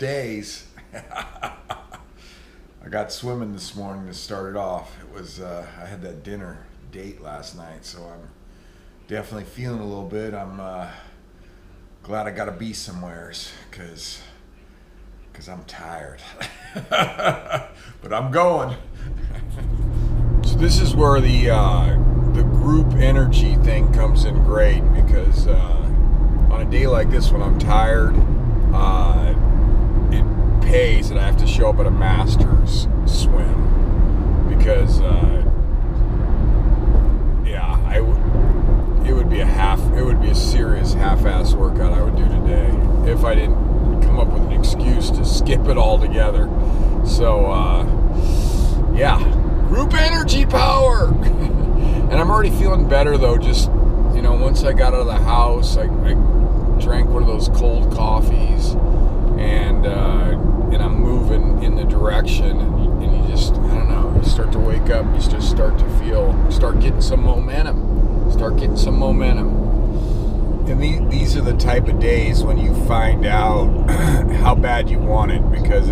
days. I got swimming this morning to start it off. It was I had that dinner date last night, so I'm definitely feeling a little bit. I'm glad I got to be somewheres because I'm tired. But I'm going. So this is where the group energy thing comes in great, because on a day like this when I'm tired, it pays that I have to show up at a master's swim, because it would be a serious half-ass workout I would do today if I didn't come up with an excuse to skip it all together. So group energy power. And I'm already feeling better though. Just once I got out of the house, I drank one of those cold coffees, and I'm moving in the direction, and you just, I don't know, you start to wake up, you just start getting some momentum. And these are the type of days when you find out how bad you want it, because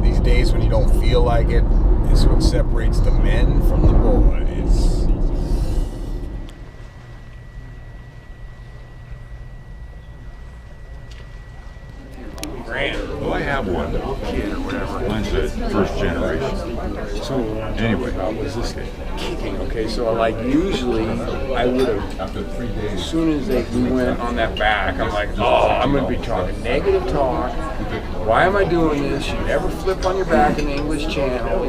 these days when you don't feel like it is what separates the men from the boys. Well, I have one kid or whatever. Mine's a first generation. So Anyway, about was this kicking? Okay, so like usually I would have, as soon as we went on that back, I'm like, oh, I'm going to be talking negative talk. Why am I doing this? You never flip on your back in the English Channel,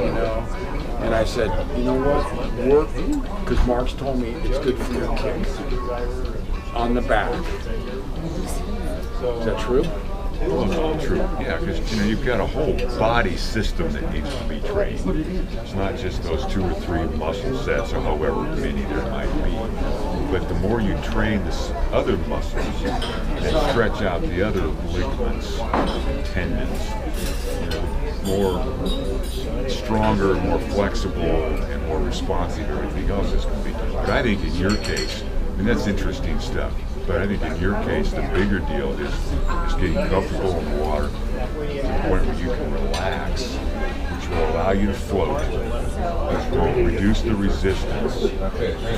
And I said, you know what? Work, because Mark's told me it's good for your kick on the back. Is that true? Well, no, true. Yeah, because you've got a whole body system that needs to be trained. It's not just those 2 or 3 muscle sets, or however many there might be. But the more you train the other muscles and stretch out the other ligaments, tendons, more stronger, more flexible, and more responsive everything else is going to be. But I think in your case, and that's interesting stuff. But I think in your case, the bigger deal is getting comfortable in the water to the point where you can relax, which will allow you to float, which will reduce the resistance,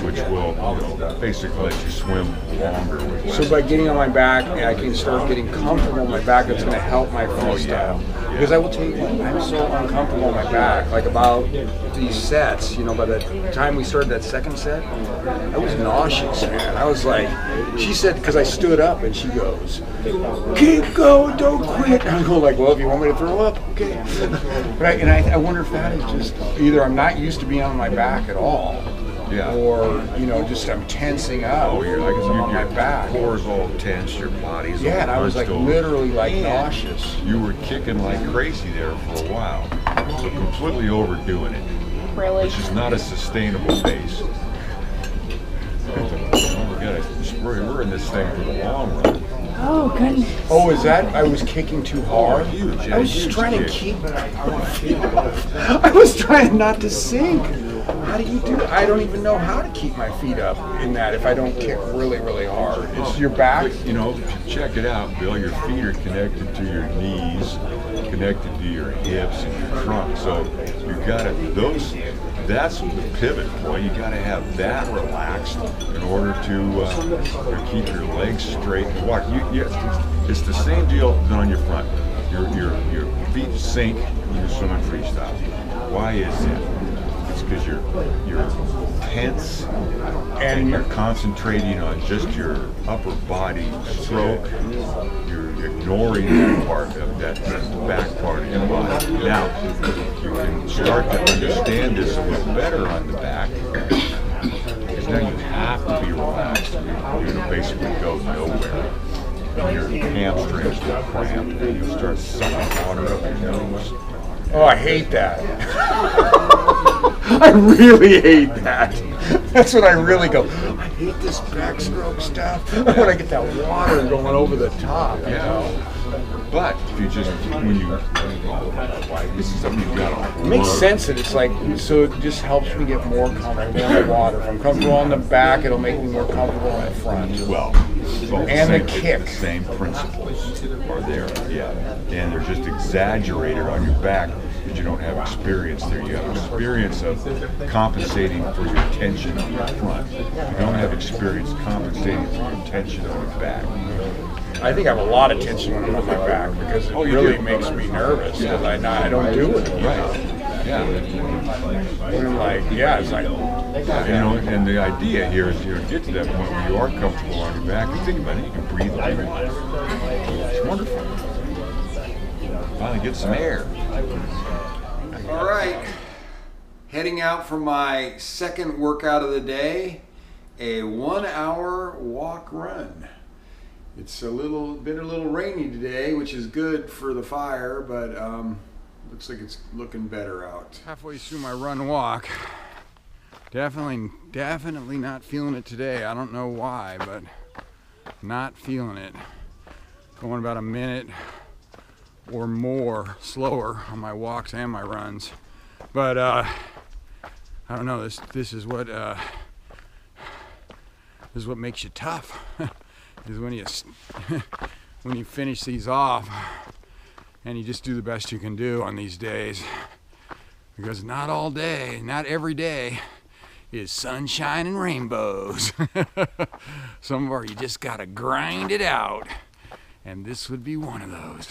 which will basically let you swim longer. So by getting on my back, I can start getting comfortable on my back. That's going to help my freestyle. Because I will tell you what, I'm so uncomfortable on my back. Like about these sets, by the time we started that second set, I was nauseous, man. I was like, she said, because I stood up, and she goes, keep going, don't quit. And I go like, well, if you want me to throw up, okay. But I wonder if that is just either I'm not used to being on my back at all. Yeah. Or, just I'm tensing up. Oh, you're on my back. Your core's all tense, your body's all and I was like literally like nauseous. You were kicking like crazy there for a while. So completely overdoing it. Really? Which is not a sustainable pace. We're in this thing for the long run. Oh, goodness. Oh, is that I was kicking too hard? Huge. I was just trying to keep I was trying not to sink. How do you do it? I don't even know how to keep my feet up in that if I don't kick really, really hard. It's your back. Check it out, Bill. Your feet are connected to your knees, connected to your hips and your trunk. So you got that's the pivot point. You got to have that relaxed in order to keep your legs straight and walk. It's the same deal on your front. Your feet sink when you're swimming freestyle. Why is that? It's because you're tense and you're concentrating on just your upper body stroke. You're ignoring that part of that back part of your body. Now, you can start to understand this a little better on the back, because now you have to be relaxed. You're going to basically go nowhere. Your hamstrings will cramp, and you'll start sucking water up your nose. Oh, I hate that. I really hate that. That's what I really go. I hate this backstroke stuff. When I get that water going over the top, But if you just, when you, this is something you've got to It makes sense that it's like, so it just helps me get more comfortable in the water. If I'm comfortable on the back, it'll make me more comfortable in the front. Well, and the kick. The same principles are there, yeah. And they're just exaggerated on your back because you don't have experience there. You have experience of compensating for your tension on your front. You don't have experience compensating for your tension on your back. I think I have a lot of tension when I'm on my back because it really makes me nervous because I don't do it. Right. Yeah. When I'm like, it's like, you know, and the idea here is to get to that point where you are comfortable on your back and think about it, you can breathe on it. It's wonderful. Finally get some air. All right, heading out for my second workout of the day, a 1 hour walk run. It's been a little rainy today, which is good for the fire, but looks like it's looking better out. Halfway through my run walk. Definitely not feeling it today. I don't know why, but not feeling it. Going about a minute or more slower on my walks and my runs. But I don't know, this is what makes you tough. Is when you finish these off and you just do the best you can do on these days, because not every day is sunshine and rainbows. Some of you just gotta grind it out, and this would be one of those.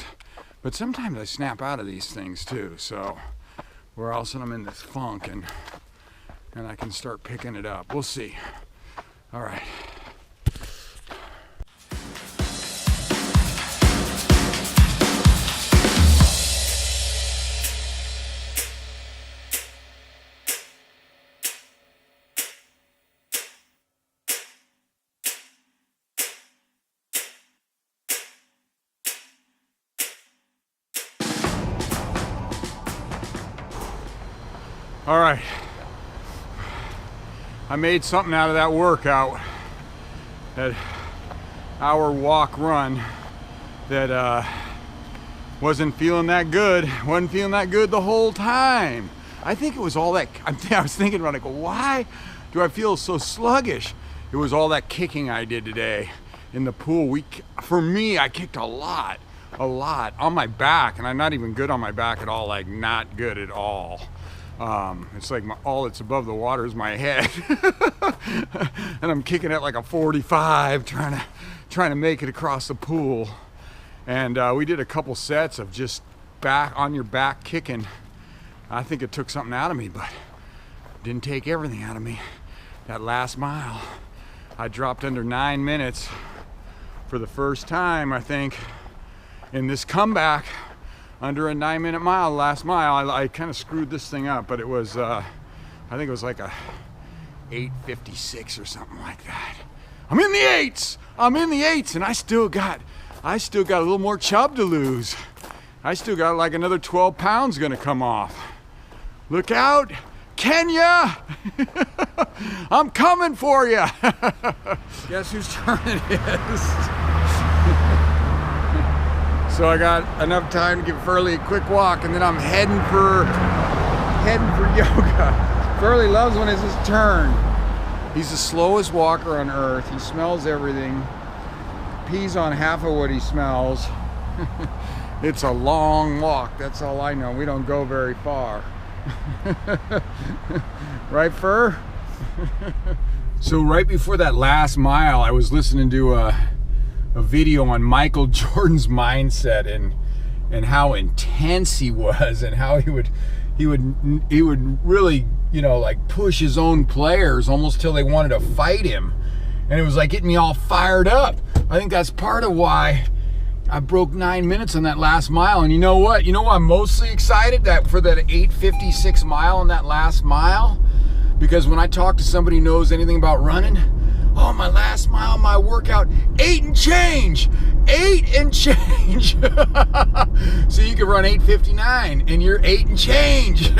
But sometimes I snap out of these things too, so where all of a sudden I'm in this funk and I can start picking it up. We'll see. All right. All right, I made something out of that workout, that hour walk run that wasn't feeling that good the whole time. I think it was all that, I was thinking about it, why do I feel so sluggish? It was all that kicking I did today in the pool. For me, I kicked a lot on my back, and I'm not even good on my back at all, like not good at all. It's like all that's above the water is my head. And I'm kicking it like a 45, trying to make it across the pool. And we did a couple sets of just back on your back kicking. I think it took something out of me, but didn't take everything out of me. That last mile, I dropped under 9 minutes for the first time, I think, in this comeback. Under a 9-minute mile, last mile, I kind of screwed this thing up, but it was, I think it was like a 8:56 or something like that. I'm in the eights, and I still got a little more chub to lose. I still got like another 12 pounds gonna come off. Look out, Kenya! I'm coming for you. Guess whose turn it is? So I got enough time to give Furley a quick walk, and then I'm heading for yoga. Furley loves when it's his turn. He's the slowest walker on earth. He smells everything. Pees on half of what he smells. It's a long walk, that's all I know. We don't go very far. Right, Fur? So right before that last mile, I was listening to a video on Michael Jordan's mindset and how intense he was, and how he would really, you know, like push his own players almost till they wanted to fight him. And it was like getting me all fired up. I think that's part of why I broke 9 minutes on that last mile. And you know what? I'm mostly excited for that 8:56 mile on that last mile, because when I talk to somebody who knows anything about running, oh, my last mile, my workout, 8 and change. So you could run 8:59 and you're 8 and change.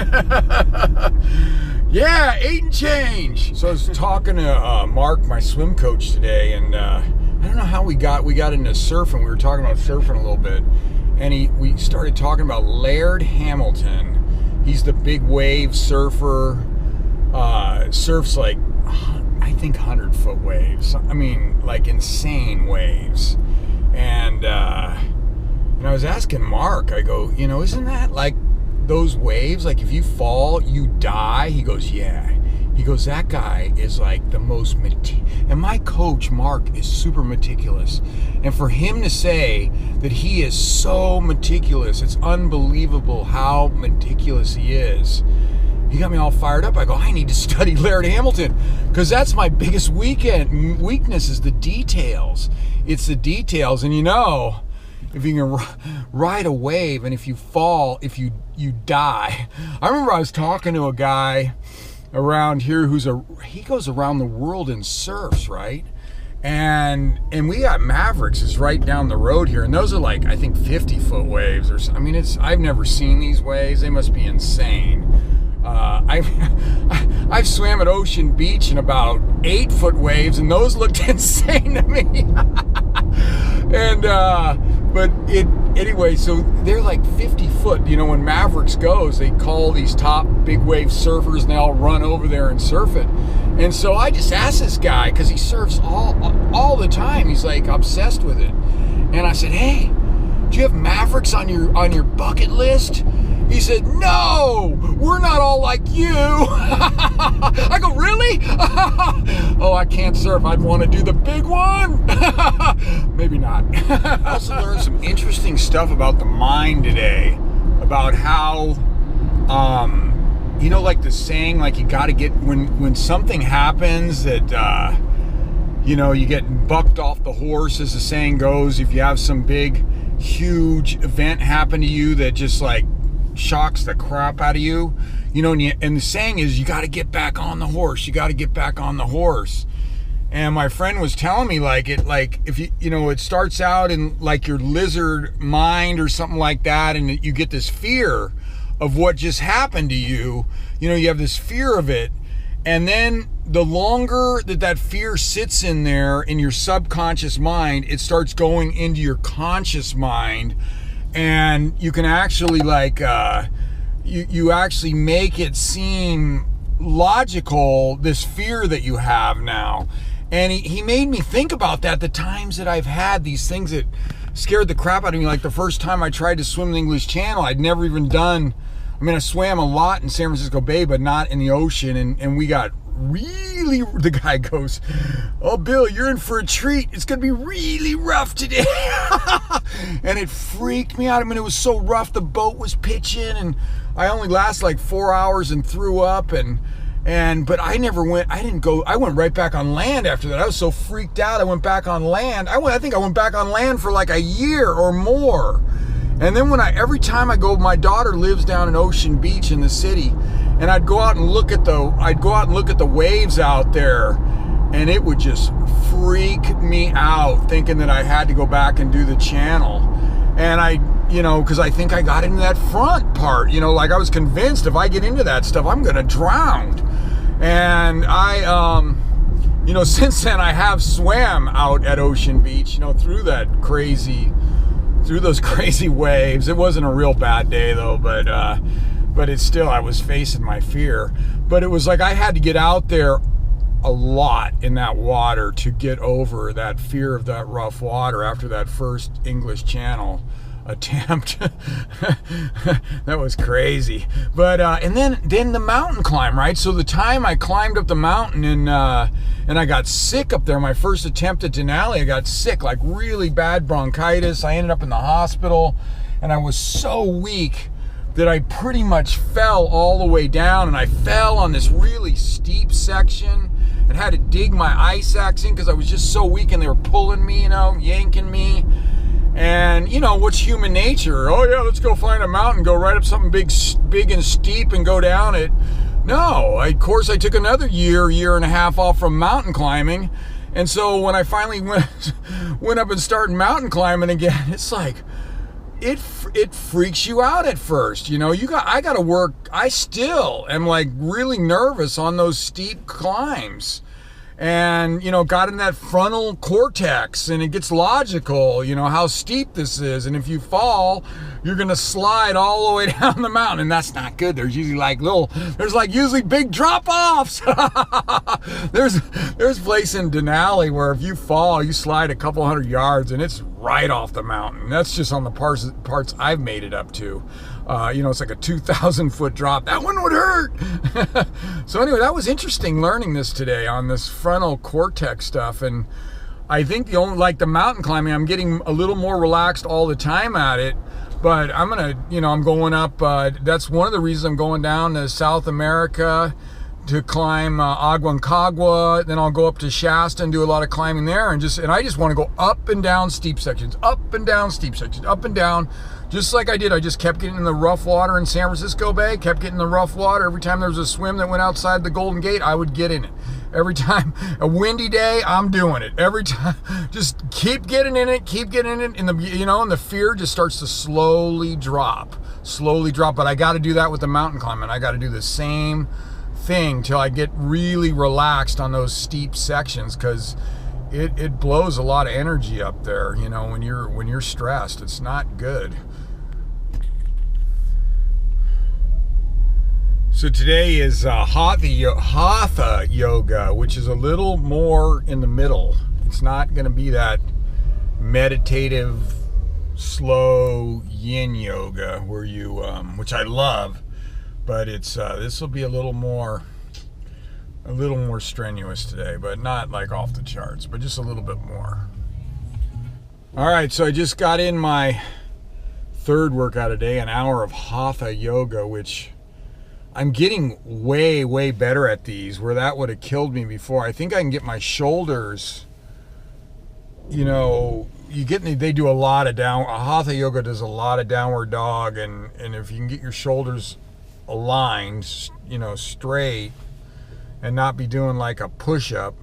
Yeah, 8 and change. So I was talking to Mark, my swim coach today, and I don't know how we got into surfing. We were talking about surfing a little bit, and we started talking about Laird Hamilton. He's the big wave surfer. Surfs like, I think 100-foot waves. I mean, like insane waves. And I was asking Mark, I go, isn't that like those waves? Like if you fall, you die? He goes, yeah. He goes, that guy is like the most and my coach, Mark, is super meticulous. And for him to say that he is so meticulous, it's unbelievable how meticulous he is. He got me all fired up. I go, I need to study Laird Hamilton, because that's my biggest weakness is the details. It's the details. And if you can ride a wave, and if you fall, if you die. I remember I was talking to a guy around here he goes around the world and surfs, right? And we got Mavericks is right down the road here, and those are like, I think 50-foot waves or something. I mean, I've never seen these waves. They must be insane. I've swam at Ocean Beach in about 8-foot waves, and those looked insane to me. Anyway, so they're like 50 foot. When Mavericks goes, they call these top big wave surfers, and they all run over there and surf it. And so I just asked this guy, because he surfs all the time. He's like obsessed with it. And I said, hey, do you have Mavericks on your bucket list? He said, no, we're not all like you. I go, really? Oh, I can't surf. I'd want to do the big one. Maybe not. I also learned some interesting stuff about the mind today, about how, like the saying, like you got to get, when something happens that, you get bucked off the horse, as the saying goes, if you have some big, huge event happen to you that just like shocks the crap out of you, and the saying is, you got to get back on the horse. You got to get back on the horse. And my friend was telling me, if it starts out in like your lizard mind or something like that, and you get this fear of what just happened to you. You have this fear of it, and then the longer that fear sits in there in your subconscious mind, it starts going into your conscious mind. And you can actually you actually make it seem logical, this fear that you have now. And he made me think about that, the times that I've had these things that scared the crap out of me. Like the first time I tried to swim the English Channel, I'd never even done, I swam a lot in San Francisco Bay, but not in the ocean. And we got really, the guy goes, oh, Bill, you're in for a treat. It's going to be really rough today. And it freaked me out. It was so rough. The boat was pitching, and I only lasted like 4 hours and threw up. But I went right back on land after that. I was so freaked out. I went back on land. I think I went back on land for like a year or more. And then every time I go, my daughter lives down in Ocean Beach in the city, and I'd go out and look at the waves out there, and it would just freak me out, thinking that I had to go back and do the channel. And because I think I got into that front part, like I was convinced if I get into that stuff, I'm gonna drown. And I, since then I have swam out at Ocean Beach, through those crazy waves. It wasn't a real bad day though, but it's still, I was facing my fear. But it was like I had to get out there a lot in that water to get over that fear of that rough water after that first English Channel attempt. That was crazy. But and then the mountain climb, right? So the time I climbed up the mountain and I got sick up there, my first attempt at Denali, I got sick, like really bad bronchitis. I ended up in the hospital, and I was so weak that I pretty much fell all the way down, and I fell on this really steep section and had to dig my ice axe in because I was just so weak, and they were pulling me, yanking me. And what's human nature? Oh yeah, let's go find a mountain, go right up something big and steep and go down it. No, of course I took another year and a half off from mountain climbing. And so when I finally went up and started mountain climbing again, it's like, it freaks you out at first. I got to work. I still am like really nervous on those steep climbs. and, you know, got in that frontal cortex, and it gets logical, you know, how steep this is. And if you fall, you're going to slide all the way down the mountain, and that's not good. There's usually usually big drop-offs. There's a place in Denali where if you fall, you slide a couple hundred yards, and it's right off the mountain. That's just on the parts I've made it up to. You know, it's like a 2,000-foot drop. That one would hurt. So anyway, that was interesting learning this today on this frontal cortex stuff. And I think the mountain climbing, I'm getting a little more relaxed all the time at it. But I'm going up. That's one of the reasons I'm going down to South America to climb Aconcagua. Then I'll go up to Shasta and do a lot of climbing there. And I just want to go up and down steep sections, up and down steep sections, up and down. Just like I did. I just kept getting in the rough water in San Francisco Bay, kept getting in the rough water. Every time there was a swim that went outside the Golden Gate, I would get in it. Every time, a windy day, I'm doing it. Every time, just keep getting in it, and the fear just starts to slowly drop. But I got to do that with the mountain climbing. I got to do the same thing till I get really relaxed on those steep sections, because it blows a lot of energy up there. You know, when you're stressed, it's not good. So today is Hatha yoga, which is a little more in the middle. It's not going to be that meditative, slow yin yoga where you, which I love, but it's this will be a little more strenuous today, but not like off the charts, but just a little bit more. All right, so I just got in my third workout a day, an hour of Hatha yoga, which I'm getting way, way better at these, where that would have killed me before. I think I can get my shoulders, you know, they do a lot of Hatha yoga does a lot of downward dog, and if you can get your shoulders aligned, you know, straight, and not be doing like a push-up,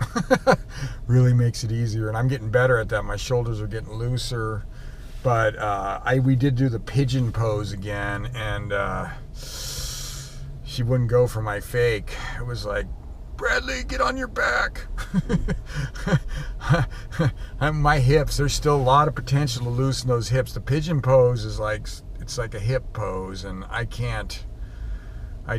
really makes it easier. And I'm getting better at that. My shoulders are getting looser. But we did do the pigeon pose again, and she wouldn't go for my fake. It was like, Bradley, get on your back. My hips, there's still a lot of potential to loosen those hips. The pigeon pose is it's like a hip pose, and I can't. I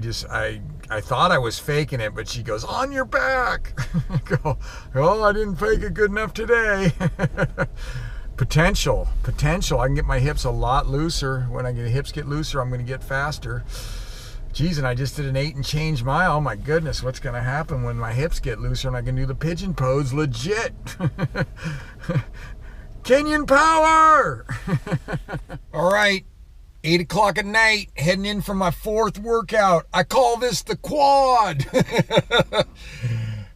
thought I was faking it, but she goes, on your back. I go, oh, I didn't fake it good enough today. Potential. I can get my hips a lot looser. When the hips get looser, I'm going to get faster. Geez, and I just did an 8 and change mile. Oh my goodness, what's going to happen when my hips get looser and I can do the pigeon pose legit? Kenyan power! All right, 8 o'clock at night, heading in for my fourth workout. I call this the quad.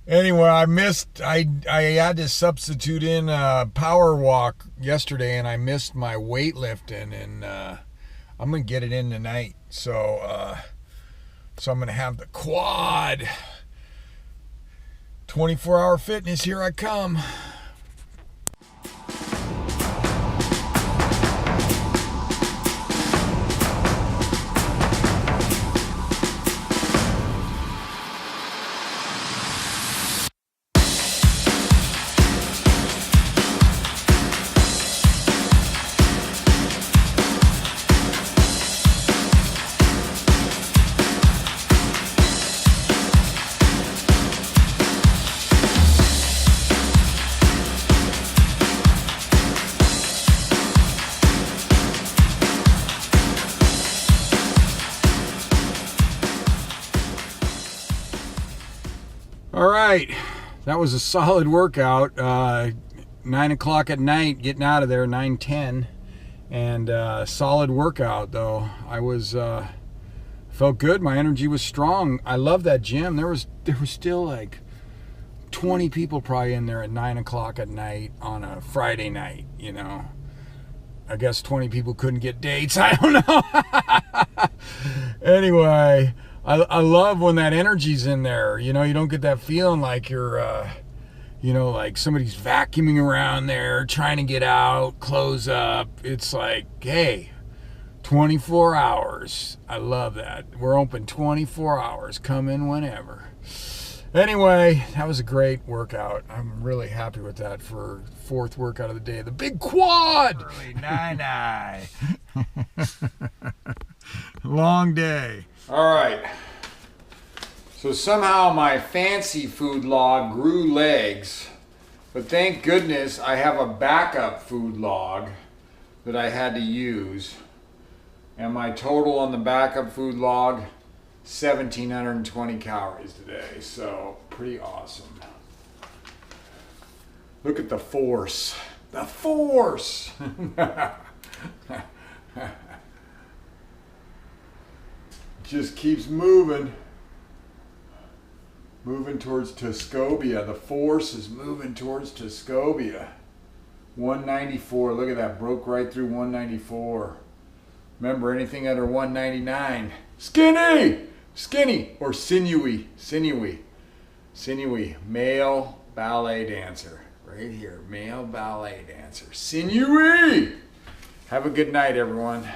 Anyway, I had to substitute in a power walk yesterday, and I missed my weightlifting, and I'm going to get it in tonight. So I'm going to have the quad. 24-hour fitness, here I come. All right, that was a solid workout. 9 o'clock at night, getting out of there, 9:10, and solid workout though. I was felt good. My energy was strong. I love that gym. There was still like 20 people probably in there at 9 o'clock at night on a Friday night. You know, I guess 20 people couldn't get dates. I don't know. Anyway. I love when that energy's in there. You know, you don't get that feeling like you're, like somebody's vacuuming around there, trying to get out, close up. It's like, hey, 24 hours. I love that. We're open 24 hours. Come in whenever. Anyway, that was a great workout. I'm really happy with that for fourth workout of the day. The big quad. Early nine. Long day. All right. So somehow my fancy food log grew legs, but thank goodness I have a backup food log that I had to use. And my total on the backup food log, 1,720 calories today. So pretty awesome. Look at the force. The force! Just keeps moving. Moving towards Tuscobia. The force is moving towards Tuscobia. 194. Look at that. Broke right through 194. Remember, anything under 199. Skinny! Skinny or sinewy. Sinewy. Sinewy. Male ballet dancer. Right here. Male ballet dancer. Sinewy! Have a good night, everyone.